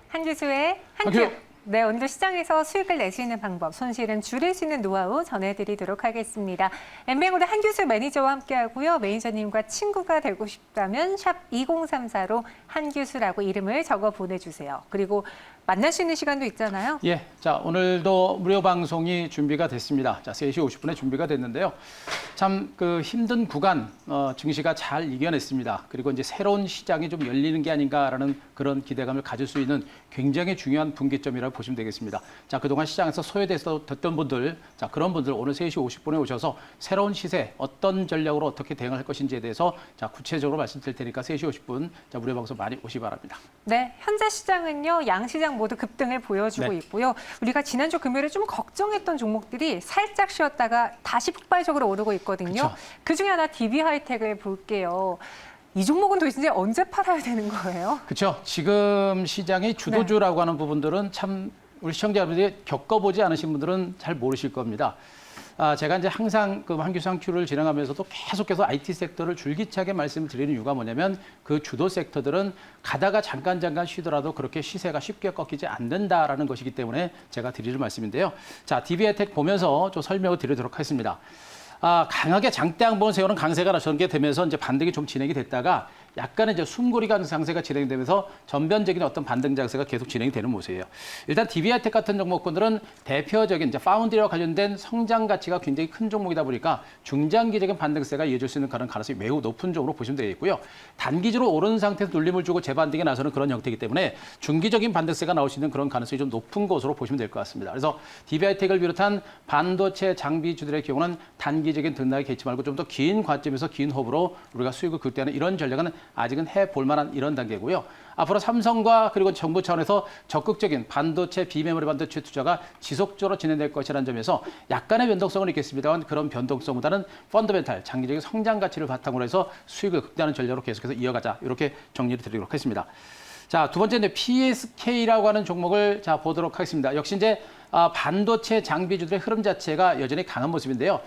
한규수의 한큐. 네, 오늘도 시장에서 수익을 낼 수 있는 방법, 손실은 줄일 수 있는 노하우 전해드리도록 하겠습니다. 엠뱅으로 한규수 매니저와 함께하고요. 매니저님과 친구가 되고 싶다면 샵 2034로 한규수라고 이름을 적어 보내주세요. 그리고 만날 수 있는 시간도 있잖아요. 예, 자 오늘도 무료 방송이 준비가 됐습니다. 자 3시 50분에 준비가 됐는데요. 참 그 힘든 구간 증시가 잘 이겨냈습니다. 그리고 이제 새로운 시장이 좀 열리는 게 아닌가라는 그런 기대감을 가질 수 있는 굉장히 중요한 분기점이라고 보시면 되겠습니다. 자 그동안 시장에서 소외돼서 됐던 분들, 자 그런 분들 오늘 3시 50분에 오셔서 새로운 시세 어떤 전략으로 어떻게 대응할 것인지에 대해서 자 구체적으로 말씀드릴 테니까 3시 50분 자 무료 방송 많이 오시기 바랍니다. 네, 현재 시장은요 양시장 모두 급등을 보여주고 있고요. 우리가 지난주 금요일에 좀 걱정했던 종목들이 살짝 쉬었다가 다시 폭발적으로 오르고 있거든요. 그쵸. 그중에 하나 DB 하이텍을 볼게요. 이 종목은 도대체 언제 팔아야 되는 거예요? 그렇죠. 지금 시장의 주도주라고 하는 부분들은 참 우리 시청자 여러분들이 겪어보지 않으신 분들은 잘 모르실 겁니다. 제가 이제 항상 그 한규수 한큐를 진행하면서도 계속해서 IT 섹터를 줄기차게 말씀을 드리는 이유가 뭐냐면 그 주도 섹터들은 가다가 잠깐 쉬더라도 그렇게 시세가 쉽게 꺾이지 않는다라는 것이기 때문에 제가 드리는 말씀인데요. 자, DB하이텍 보면서 좀 설명을 드리도록 하겠습니다. 강하게 장대 한번 세우는 강세가 전개되면서 이제 반등이 좀 진행이 됐다가 약간의 이제 숨고리 강세가 진행되면서 전변적인 어떤 반등 장세가 계속 진행이 되는 모습이에요. 일단 DB하이텍 같은 종목군들은 대표적인 이제 파운드리와 관련된 성장 가치가 굉장히 큰 종목이다 보니까 중장기적인 반등세가 이어질 수 있는 그런 가능성이 매우 높은 종으로 보시면 되겠고요. 단기적으로 오른 상태에서 눌림을 주고 재반등에 나서는 그런 형태이기 때문에 중기적인 반등세가 나올 수 있는 그런 가능성이 좀 높은 것으로 보시면 될 것 같습니다. 그래서 DB하이텍을 비롯한 반도체 장비주들의 경우는 단기적인 등락에 개치 말고 좀 더 긴 관점에서 긴 호흡으로 우리가 수익을 극대화하는 이런 전략은 아직은 해볼 만한 이런 단계고요. 앞으로 삼성과 그리고 정부 차원에서 적극적인 반도체, 비메모리 반도체 투자가 지속적으로 진행될 것이라는 점에서 약간의 변동성은 있겠습니다만 그런 변동성보다는 펀더멘탈, 장기적인 성장 가치를 바탕으로 해서 수익을 극대화하는 전략으로 계속해서 이어가자. 이렇게 정리를 드리도록 하겠습니다. 자, 두 번째 이제 PSK라고 하는 종목을 자 보도록 하겠습니다. 역시 이제 반도체 장비주들의 흐름 자체가 여전히 강한 모습인데요.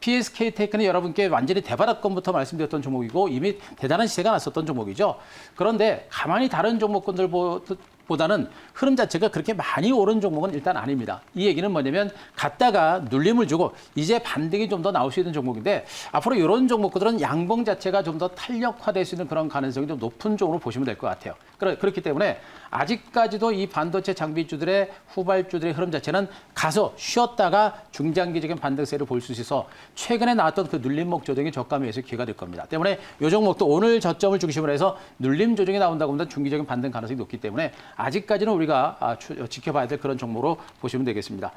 PSK 테크는 여러분께 완전히 대바닥권부터 말씀드렸던 종목이고 이미 대단한 시세가 났었던 종목이죠. 그런데 가만히 다른 종목군들보다는 흐름 자체가 그렇게 많이 오른 종목은 일단 아닙니다. 이 얘기는 뭐냐면 갔다가 눌림을 주고 이제 반등이 좀 더 나올 수 있는 종목인데 앞으로 이런 종목들은 양봉 자체가 좀 더 탄력화될 수 있는 그런 가능성이 좀 높은 종으로 보시면 될 것 같아요. 그렇기 때문에 아직까지도 이 반도체 장비주들의 후발주들의 흐름 자체는 가서 쉬었다가 중장기적인 반등세를 볼 수 있어서 최근에 나왔던 그 눌림목 조정이 저가 매수의 기회가 될 겁니다. 때문에 이 종목도 오늘 저점을 중심으로 해서 눌림 조정이 나온다고 하면 중기적인 반등 가능성이 높기 때문에 아직까지는 우리가 지켜봐야 될 그런 종목으로 보시면 되겠습니다.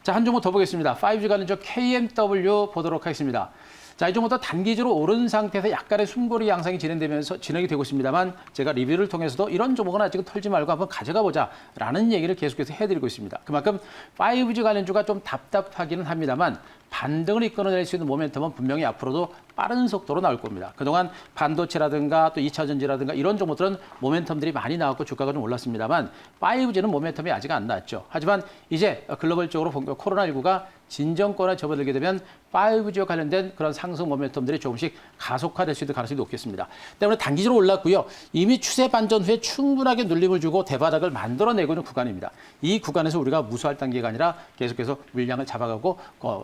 자, 한 종목 더 보겠습니다. 5G 관련주 KMW 보도록 하겠습니다. 자, 이 종목도 단기적으로 오른 상태에서 약간의 숨고리 양상이 진행이 되고 있습니다만 제가 리뷰를 통해서도 이런 종목은 아직은 털지 말고 한번 가져가 보자라는 얘기를 계속해서 해드리고 있습니다. 그만큼 5G 관련주가 좀 답답하기는 합니다만 반등을 이끌어낼 수 있는 모멘텀은 분명히 앞으로도 빠른 속도로 나올 겁니다. 그동안 반도체라든가 또 2차 전지라든가 이런 종목들은 모멘텀들이 많이 나왔고 주가가 좀 올랐습니다만 5G는 모멘텀이 아직 안 나왔죠. 하지만 이제 글로벌적으로 코로나19가 진정권에 접어들게 되면 5G와 관련된 그런 상승 모멘텀들이 조금씩 가속화될 수 있는 가능성이 높겠습니다. 때문에 단기적으로 올랐고요. 이미 추세 반전 후에 충분하게 눌림을 주고 대바닥을 만들어내고 있는 구간입니다. 이 구간에서 우리가 무수할 단계가 아니라 계속해서 물량을 잡아가고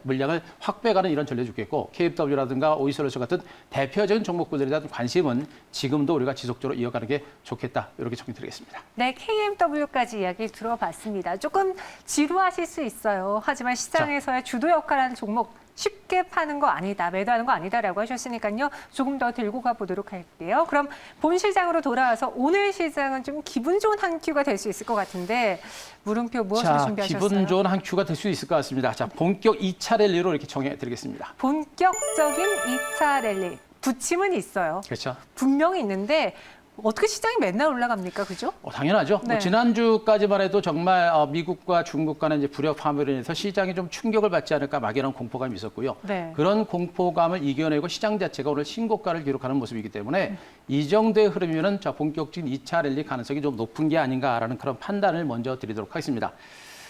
물량을 확배가는 이런 전략을 주겠고 KFW라든가 오이솔루션 같은 대표적인 종목군들에 대한 관심은 지금도 우리가 지속적으로 이어가는 게 좋겠다. 이렇게 정리드리겠습니다. 네, KMW까지 이야기 들어봤습니다. 조금 지루하실 수 있어요. 하지만 시장에서의 주도 역할하는 종목 쉽게 파는 거 아니다, 매도하는 거 아니다라고 하셨으니까요. 조금 더 들고 가보도록 할게요. 그럼 본 시장으로 돌아와서 오늘 시장은 좀 기분 좋은 한 큐가 될 수 있을 것 같은데 물음표 무엇으로 준비하셨어요? 기분 좋은 한 큐가 될 수 있을 것 같습니다. 자, 본격 2차 랠리로 이렇게 정해드리겠습니다. 본격적인 2차 랠리. 부침은 있어요. 그렇죠. 분명히 있는데 어떻게 시장이 맨날 올라갑니까? 그죠? 당연하죠. 네. 지난주까지만 해도 정말 미국과 중국 간의 이제 불협 화음으로 인해서 시장이 좀 충격을 받지 않을까 막연한 공포감이 있었고요. 네. 그런 공포감을 이겨내고 시장 자체가 오늘 신고가를 기록하는 모습이기 때문에 이 정도의 흐름이면 본격적인 2차 랠리 가능성이 좀 높은 게 아닌가라는 그런 판단을 먼저 드리도록 하겠습니다.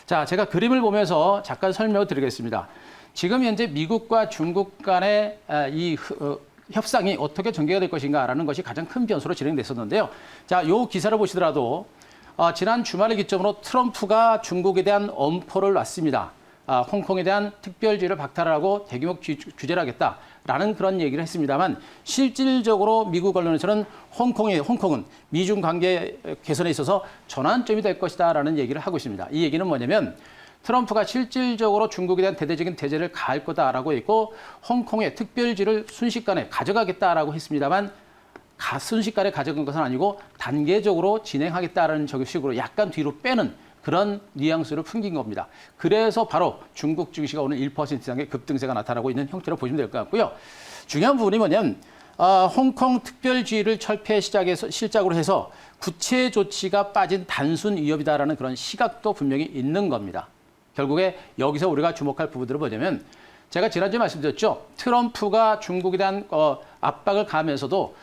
자, 제가 그림을 보면서 잠깐 설명을 드리겠습니다. 지금 현재 미국과 중국 간의 협상이 어떻게 전개가 될 것인가라는 것이 가장 큰 변수로 진행됐었는데요. 자, 요 기사를 보시더라도 지난 주말을 기점으로 트럼프가 중국에 대한 엄포를 놨습니다. 홍콩에 대한 특별지를 박탈하고 대규모 규제를 하겠다라는 그런 얘기를 했습니다만 실질적으로 미국 언론에서는 홍콩은 미중 관계 개선에 있어서 전환점이 될 것이다라는 얘기를 하고 있습니다. 이 얘기는 뭐냐면 트럼프가 실질적으로 중국에 대한 대대적인 제재를 가할 거다라고 했고 홍콩의 특별지를 순식간에 가져가겠다라고 했습니다만 순식간에 가져간 것은 아니고 단계적으로 진행하겠다라는 식으로 약간 뒤로 빼는 그런 뉘앙스를 풍긴 겁니다. 그래서 바로 중국 증시가 오늘 1% 이상의 급등세가 나타나고 있는 형태로 보시면 될 것 같고요. 중요한 부분이 뭐냐면 홍콩 특별지를 철폐 시작으로 해서 구체 조치가 빠진 단순 위협이다라는 그런 시각도 분명히 있는 겁니다. 결국에 여기서 우리가 주목할 부분들은 뭐냐면 제가 지난주에 말씀드렸죠. 트럼프가 중국에 대한 압박을 가하면서도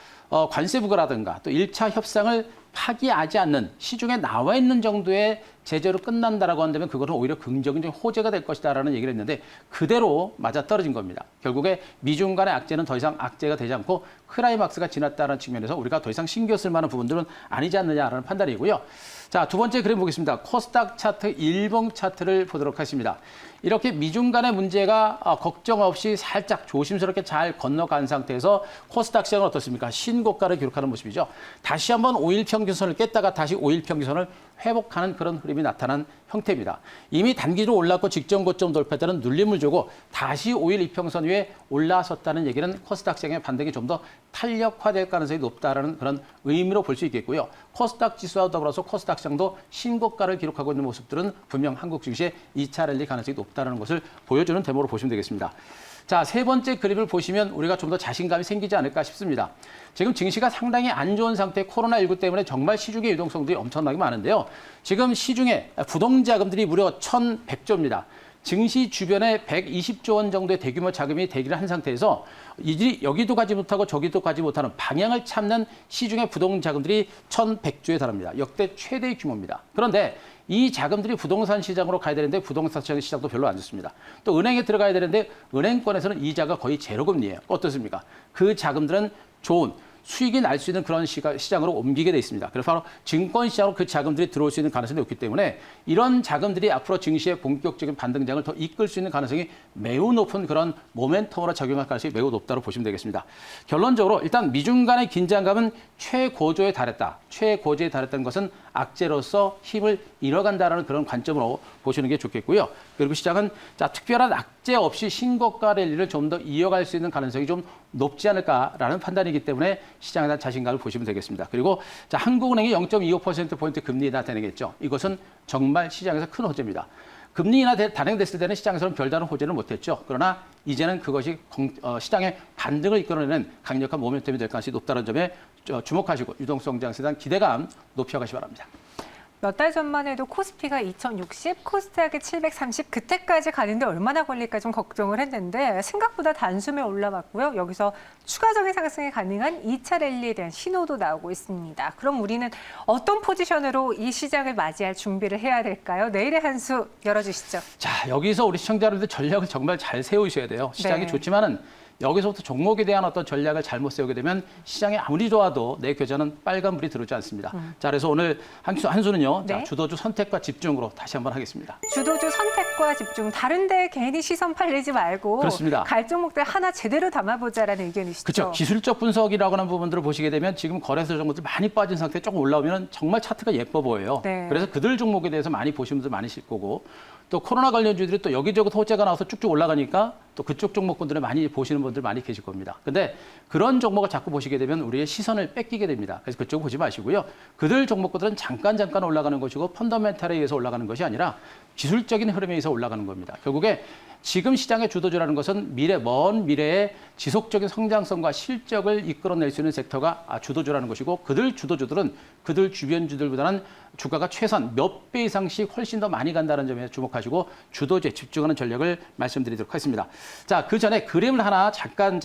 관세 부과라든가 또 1차 협상을 파기하지 않는 시중에 나와 있는 정도의 제재로 끝난다라고 한다면 그거는 오히려 긍정적인 호재가 될 것이다라는 얘기를 했는데 그대로 맞아떨어진 겁니다. 결국에 미중 간의 악재는 더 이상 악재가 되지 않고 클라이막스가 지났다는 측면에서 우리가 더 이상 신경 쓸 만한 부분들은 아니지 않느냐라는 판단이고요. 자, 두 번째 그림 보겠습니다. 코스닥 차트, 일봉 차트를 보도록 하겠습니다. 이렇게 미중 간의 문제가 걱정 없이 살짝 조심스럽게 잘 건너간 상태에서 코스닥 시장은 어떻습니까? 신고가를 기록하는 모습이죠. 다시 한번 5일 평균선을 깼다가 다시 5일 평균선을 회복하는 그런 흐름이 나타난 형태입니다. 이미 단기로 올랐고 직전 고점 돌파되는 눌림을 주고 다시 5일 이평선 위에 올라섰다는 얘기는 코스닥 시장의 반등이 좀 더 탄력화될 가능성이 높다라는 그런 의미로 볼 수 있겠고요. 코스닥 지수와 더불어서 코스닥 시장도 신고가를 기록하고 있는 모습들은 분명 한국 증시의 2차 랠리 가능성이 높다는 것을 보여주는 데모로 보시면 되겠습니다. 자, 세 번째 그림을 보시면 우리가 좀 더 자신감이 생기지 않을까 싶습니다. 지금 증시가 상당히 안 좋은 상태 코로나19 때문에 정말 시중의 유동성들이 엄청나게 많은데요. 지금 시중에 부동자금들이 무려 1,100조입니다. 증시 주변에 120조 원 정도의 대규모 자금이 대기를 한 상태에서 여기도 가지 못하고 저기도 가지 못하는 방향을 찾는 시중의 부동자금들이 1,100조에 달합니다. 역대 최대의 규모입니다. 그런데 이 자금들이 부동산 시장으로 가야 되는데 부동산 시장도 별로 안 좋습니다. 또 은행에 들어가야 되는데 은행권에서는 이자가 거의 제로 금리예요. 어떻습니까? 그 자금들은 좋은 수익이 날 수 있는 그런 시장으로 옮기게 돼 있습니다. 그래서 바로 증권 시장으로 그 자금들이 들어올 수 있는 가능성이 높기 때문에 이런 자금들이 앞으로 증시의 본격적인 반등장을 더 이끌 수 있는 가능성이 매우 높은 그런 모멘텀으로 작용할 가능성이 매우 높다고 보시면 되겠습니다. 결론적으로 일단 미중 간의 긴장감은 최고조에 달했다. 최고조에 달했다는 것은 악재로서 힘을 잃어간다는 그런 관점으로 보시는 게 좋겠고요. 그리고 시장은 특별한 악재 없이 신고가 랠리를 좀 더 이어갈 수 있는 가능성이 좀 높지 않을까라는 판단이기 때문에 시장에 대한 자신감을 보시면 되겠습니다. 그리고 한국은행이 0.25%포인트 금리 인하 되겠죠. 이것은 정말 시장에서 큰 호재입니다. 금리 인하 단행됐을 때는 시장에서는 별다른 호재를 못했죠. 그러나 이제는 그것이 시장의 반등을 이끌어내는 강력한 모멘텀이 될 가능성이 높다는 점에 주목하시고 유동성 장세에 대한 기대감 높여가시기 바랍니다. 몇 달 전만 해도 코스피가 2060, 코스닥이 730, 그때까지 가는데 얼마나 걸릴까 좀 걱정을 했는데 생각보다 단숨에 올라왔고요. 여기서 추가적인 상승이 가능한 2차 랠리에 대한 신호도 나오고 있습니다. 그럼 우리는 어떤 포지션으로 이 시장을 맞이할 준비를 해야 될까요? 내일의 한 수 열어주시죠. 자, 여기서 우리 시청자 여러분들 전략을 정말 잘 세우셔야 돼요. 시장이 네. 좋지만은 여기서부터 종목에 대한 어떤 전략을 잘못 세우게 되면 시장이 아무리 좋아도 내 계좌는 빨간불이 들어오지 않습니다. 자, 그래서 오늘 한 수는요. 네. 자, 주도주 선택과 집중으로 다시 한번 하겠습니다. 주도주 선택과 집중, 다른 데 괜히 시선 팔리지 말고 그렇습니다. 갈 종목들 하나 제대로 담아보자라는 의견이시죠? 그렇죠. 기술적 분석이라고 하는 부분들을 보시게 되면 지금 거래소 종목들 많이 빠진 상태에 조금 올라오면 정말 차트가 예뻐 보여요. 네. 그래서 그들 종목에 대해서 많이 보시는 분들 많으실 거고 또 코로나 관련주들이 또 여기저기 호재가 나와서 쭉쭉 올라가니까 또 그쪽 종목군들을 많이 보시는 분들 많이 계실 겁니다. 근데 그런 종목을 자꾸 보시게 되면 우리의 시선을 뺏기게 됩니다. 그래서 그쪽 보지 마시고요. 그들 종목군들은 잠깐 올라가는 것이고 펀더멘탈에 의해서 올라가는 것이 아니라 기술적인 흐름에 의해서 올라가는 겁니다. 결국에 지금 시장의 주도주라는 것은 먼 미래에 지속적인 성장성과 실적을 이끌어낼 수 있는 섹터가 주도주라는 것이고 그들 주도주들은 그들 주변주들보다는 주가가 최소한 몇 배 이상씩 훨씬 더 많이 간다는 점에 주목하시고 주도주에 집중하는 전략을 말씀드리도록 하겠습니다. 자, 그 전에 그림을 하나 잠깐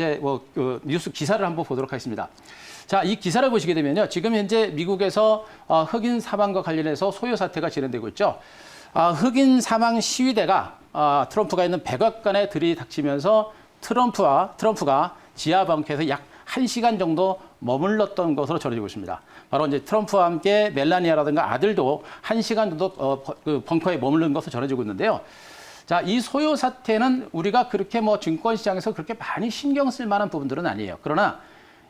뉴스 기사를 한번 보도록 하겠습니다. 자, 이 기사를 보시게 되면요. 지금 현재 미국에서 흑인 사망과 관련해서 소요 사태가 진행되고 있죠. 흑인 사망 시위대가 트럼프가 있는 백악관에 들이닥치면서 트럼프가 지하 벙커에서 약 1시간 정도 머물렀던 것으로 전해지고 있습니다. 바로 이제 트럼프와 함께 멜라니아라든가 아들도 1시간 정도 그 벙커에 머무른 것으로 전해지고 있는데요. 자, 이 소요 사태는 우리가 그렇게 뭐 증권시장에서 그렇게 많이 신경 쓸 만한 부분들은 아니에요. 그러나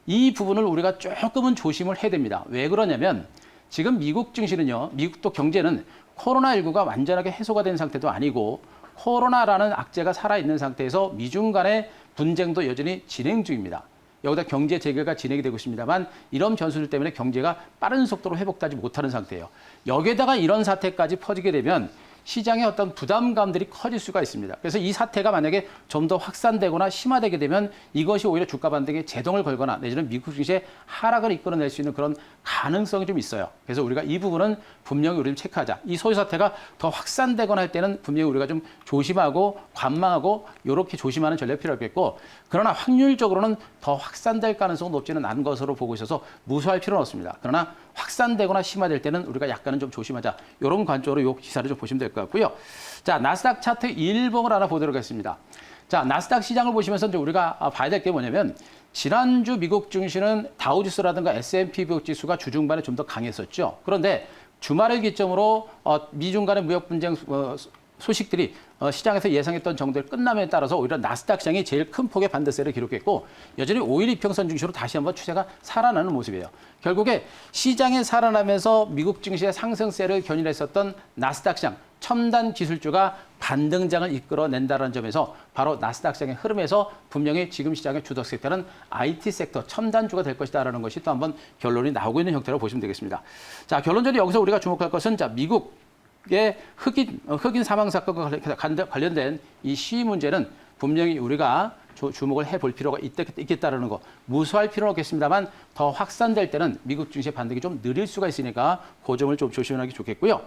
이 부분을 우리가 조금은 조심을 해야 됩니다. 왜 그러냐면 지금 미국 증시는요, 미국도 경제는 코로나19가 완전하게 해소가 된 상태도 아니고 코로나라는 악재가 살아있는 상태에서 미중 간의 분쟁도 여전히 진행 중입니다. 여기다 경제 재개가 진행이 되고 있습니다만 이런 변수들 때문에 경제가 빠른 속도로 회복되지 못하는 상태예요. 여기에다가 이런 사태까지 퍼지게 되면 시장의 어떤 부담감들이 커질 수가 있습니다. 그래서 이 사태가 만약에 좀 더 확산되거나 심화되게 되면 이것이 오히려 주가 반등에 제동을 걸거나 내지는 미국 증시의 하락을 이끌어낼 수 있는 그런 가능성이 좀 있어요. 그래서 우리가 이 부분은 분명히 우리 좀 체크하자. 이 소요 사태가 더 확산되거나 할 때는 분명히 우리가 좀 조심하고 관망하고 이렇게 조심하는 전략이 필요하겠고, 그러나 확률적으로는 더 확산될 가능성은 높지는 않은 것으로 보고 있어서 무수할 필요는 없습니다. 그러나 확산되거나 심화될 때는 우리가 약간은 좀 조심하자. 이런 관점으로 이 기사를 좀 보시면 될 것 같고요. 자, 나스닥 차트 일봉을 알아보도록 하겠습니다. 자, 나스닥 시장을 보시면서 이제 우리가 봐야 될 게 뭐냐면 지난주 미국 증시는 다우지수라든가 S&P 500 지수가 주중반에 좀 더 강했었죠. 그런데 주말을 기점으로 미중 간의 무역 분쟁 소식들이 시장에서 예상했던 정도의 끝남에 따라서 오히려 나스닥 시장이 제일 큰 폭의 반대세를 기록했고 여전히 5일 이평선 중심으로 다시 한번 추세가 살아나는 모습이에요. 결국에 시장에 살아나면서 미국 증시의 상승세를 견인했었던 나스닥 시장, 첨단 기술주가 반등장을 이끌어낸다는 점에서 바로 나스닥 시장의 흐름에서 분명히 지금 시장의 주력 섹터는 IT 섹터, 첨단주가 될 것이다라는 것이 또 한번 결론이 나오고 있는 형태로 보시면 되겠습니다. 자, 결론적으로 여기서 우리가 주목할 것은 자, 미국의 흑인 사망 사건과 관련된 이 시위 문제는 분명히 우리가 주목을 해볼 필요가 있겠다라는 거. 무수할 필요는 없겠습니다만 더 확산될 때는 미국 증시의 반등이 좀 느릴 수가 있으니까 그 점을 좀 조심하기 좋겠고요.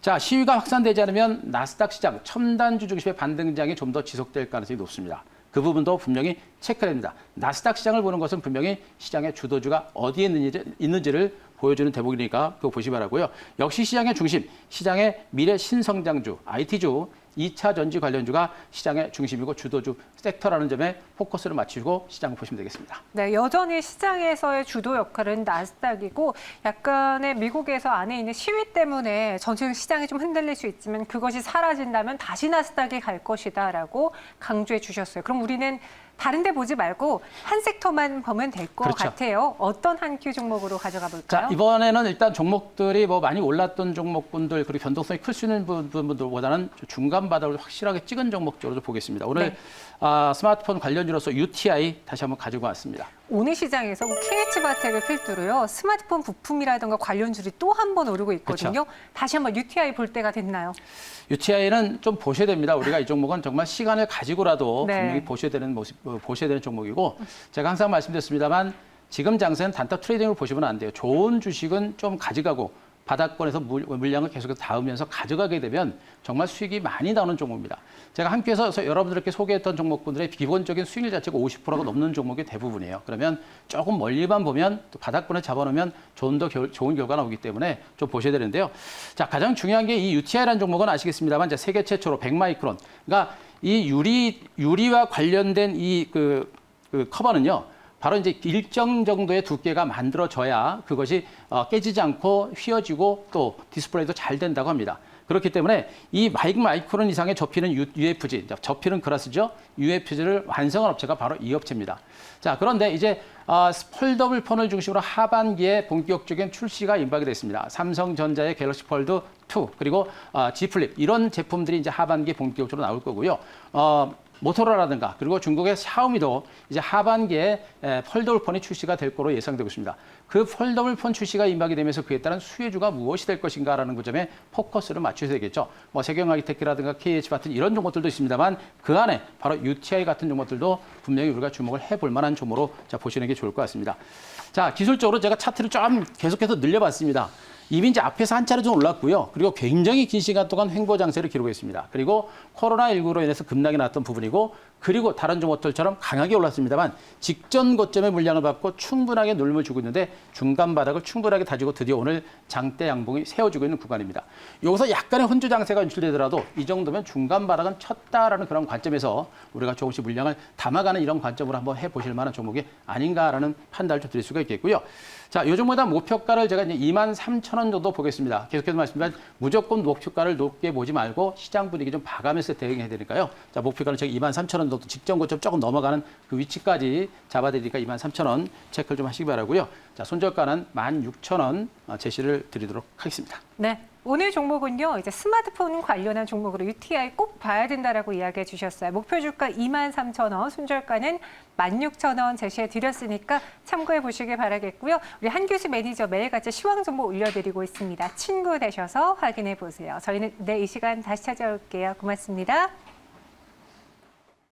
자, 시위가 확산되지 않으면 나스닥 시장, 첨단주 중심의 반등장이 좀 더 지속될 가능성이 높습니다. 그 부분도 분명히 체크해야 됩니다. 나스닥 시장을 보는 것은 분명히 시장의 주도주가 어디에 있는지를 보여주는 대목이니까 그거 보시기 바라고요. 역시 시장의 중심, 시장의 미래 신성장주, IT주, 2차 전지 관련주가 시장의 중심이고 주도주 섹터라는 점에 포커스를 맞추고 시장을 보시면 되겠습니다. 네, 여전히 시장에서의 주도 역할은 나스닥이고 약간의 미국에서 안에 있는 시위 때문에 전체 시장이 좀 흔들릴 수 있지만 그것이 사라진다면 다시 나스닥이 갈 것이다라고 강조해 주셨어요. 그럼 우리는 다른 데 보지 말고 한 섹터만 보면 될 것 그렇죠. 같아요. 어떤 한 큐 종목으로 가져가 볼까요? 자, 이번에는 일단 종목들이 뭐 많이 올랐던 종목분들 그리고 변동성이 클 수 있는 부분들보다는 중간 바닥을 확실하게 찍은 종목 쪽으로 보겠습니다. 오늘 네. 스마트폰 관련주로서 UTI 다시 한번 가지고 왔습니다. 오늘 시장에서 KH바텍을 필두로요. 스마트폰 부품이라든가 관련주들이 또 한 번 오르고 있거든요. 그렇죠. 다시 한번 UTI 볼 때가 됐나요? UTI는 좀 보셔야 됩니다. 우리가 이 종목은 정말 시간을 가지고라도 네. 분명히 보셔야 되는 모습, 보셔야 되는 종목이고 제가 항상 말씀드렸습니다만 지금 장세는 단타 트레이딩으로 보시면 안 돼요. 좋은 주식은 좀 가져가고 바닥권에서 물량을 계속해서 닿으면서 가져가게 되면 정말 수익이 많이 나오는 종목입니다. 제가 함께해서 여러분들께 소개했던 종목분들의 기본적인 수익률 자체가 50%가 넘는 종목이 대부분이에요. 그러면 조금 멀리만 보면 또 바닥권에 잡아놓으면 좀 더 좋은 결과가 나오기 때문에 좀 보셔야 되는데요. 자, 가장 중요한 게 이 UTI라는 종목은 아시겠습니다만 세계 최초로 100마이크론. 그러니까 이 유리와 관련된 이 커버는요. 바로 이제 일정 정도의 두께가 만들어져야 그것이 깨지지 않고 휘어지고 또 디스플레이도 잘 된다고 합니다. 그렇기 때문에 이 마이크론 이상의 접히는 UFG, 접히는 글라스죠. UFG를 완성한 업체가 바로 이 업체입니다. 자, 그런데 이제 폴더블 폰을 중심으로 하반기에 본격적인 출시가 임박이 됐습니다. 삼성전자의 갤럭시 폴드 2 그리고 G 플립 이런 제품들이 이제 하반기에 본격적으로 나올 거고요. 모토로라라든가 그리고 중국의 샤오미도 이제 하반기에 폴더블 폰이 출시가 될 거로 예상되고 있습니다. 그 폴더블 폰 출시가 임박이 되면서 그에 따른 수혜주가 무엇이 될 것인가라는 그 점에 포커스를 맞추셔야 되겠죠. 뭐 세경하이테크라든가 KH 같은 이런 종목들도 있습니다만 그 안에 바로 UTI 같은 종목들도 분명히 우리가 주목을 해볼 만한 종목으로 보시는 게 좋을 것 같습니다. 자, 기술적으로 제가 차트를 좀 계속해서 늘려봤습니다. 이미 이제 앞에서 한 차례 좀 올랐고요. 그리고 굉장히 긴 시간 동안 횡보 장세를 기록했습니다. 그리고 코로나19로 인해서 급락이 났던 부분이고 그리고 다른 종목들처럼 강하게 올랐습니다만 직전 고점의 물량을 받고 충분하게 눌림을 주고 있는데 중간 바닥을 충분하게 다지고 드디어 오늘 장대 양봉이 세워지고 있는 구간입니다. 여기서 약간의 혼조 장세가 연출되더라도 이 정도면 중간 바닥은 쳤다라는 그런 관점에서 우리가 조금씩 물량을 담아가는 이런 관점으로 한번 해보실 만한 종목이 아닌가라는 판단을 좀 드릴 수가 있겠고요. 자, 요 종목보다 목표가를 제가 이제 23,000원 정도 보겠습니다. 계속해서 말씀드리면 무조건 목표가를 높게 보지 말고 시장 분위기 좀 봐가면서 대응해야 되니까요. 자, 목표가는 제가 23,000원 정도 직전 고점 조금 넘어가는 그 위치까지 잡아드리니까 23,000원 체크를 좀 하시기 바라고요. 자, 손절가는 16,000원 제시를 드리도록 하겠습니다. 네. 오늘 종목은요, 이제 스마트폰 관련한 종목으로 UTI 꼭 봐야 된다라고 이야기해 주셨어요. 목표 주가 23,000원, 손절가는 16,000원 제시해 드렸으니까 참고해 보시길 바라겠고요. 우리 한규수 매니저 매일같이 시황 정보 올려드리고 있습니다. 친구 되셔서 확인해 보세요. 저희는 내일 이 시간 다시 찾아올게요. 고맙습니다.